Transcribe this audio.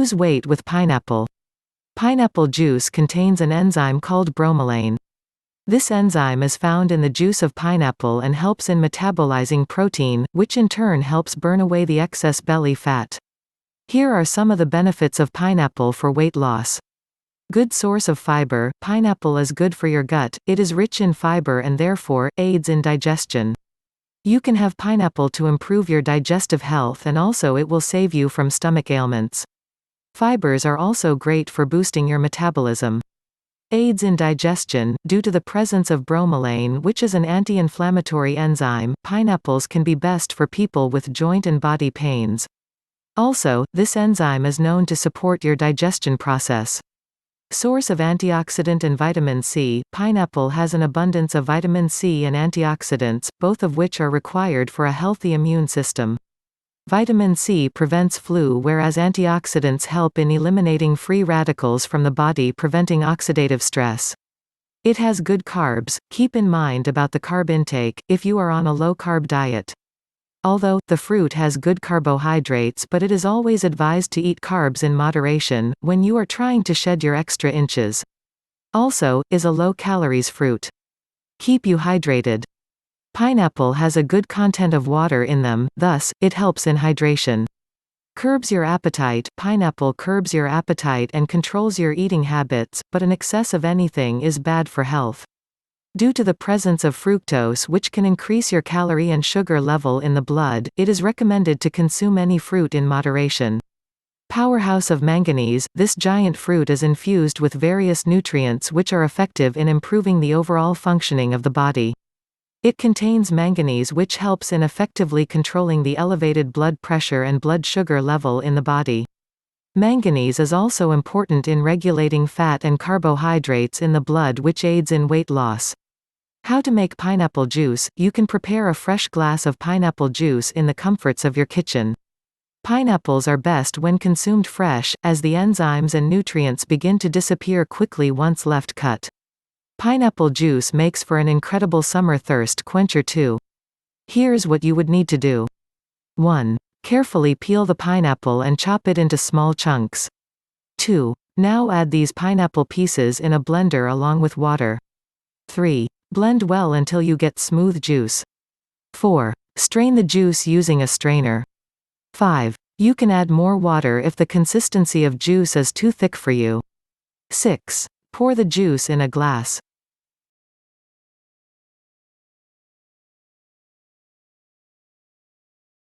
Lose weight with pineapple. Pineapple juice contains an enzyme called bromelain. This enzyme is found in the juice of pineapple and helps in metabolizing protein, which in turn helps burn away the excess belly fat. Here are some of the benefits of pineapple for weight loss. Good source of fiber. Pineapple is good for your gut. It is rich in fiber and therefore aids in digestion. You can have pineapple to improve your digestive health, and also it will save you from stomach ailments. Fibers are also great for boosting your metabolism. Aids in digestion. Due to the presence of bromelain, which is an anti-inflammatory enzyme, pineapples can be best for people with joint and body pains. Also, this enzyme is known to support your digestion process. Source of antioxidant and vitamin C. Pineapple has an abundance of vitamin C and antioxidants, both of which are required for a healthy immune system. Vitamin C prevents flu, whereas antioxidants help in eliminating free radicals from the body, preventing oxidative stress. It has good carbs. Keep in mind about the carb intake, if you are on a low-carb diet. Although, the fruit has good carbohydrates, but it is always advised to eat carbs in moderation, when you are trying to shed your extra inches. Also, is a low-calories fruit. Keep you hydrated. Pineapple has a good content of water in them, thus, it helps in hydration. Curbs your appetite. Pineapple curbs your appetite and controls your eating habits, but an excess of anything is bad for health. Due to the presence of fructose, which can increase your calorie and sugar level in the blood, it is recommended to consume any fruit in moderation. Powerhouse of manganese. This giant fruit is infused with various nutrients which are effective in improving the overall functioning of the body. It contains manganese, which helps in effectively controlling the elevated blood pressure and blood sugar level in the body. Manganese is also important in regulating fat and carbohydrates in the blood, which aids in weight loss. How to make pineapple juice. You can prepare a fresh glass of pineapple juice in the comforts of your kitchen. Pineapples are best when consumed fresh, as the enzymes and nutrients begin to disappear quickly once left cut. Pineapple juice makes for an incredible summer thirst quencher too. Here's what you would need to do. 1. Carefully peel the pineapple and chop it into small chunks. 2. Now add these pineapple pieces in a blender along with water. 3. Blend well until you get smooth juice. 4. Strain the juice using a strainer. 5. You can add more water if the consistency of juice is too thick for you. 6. Pour the juice in a glass.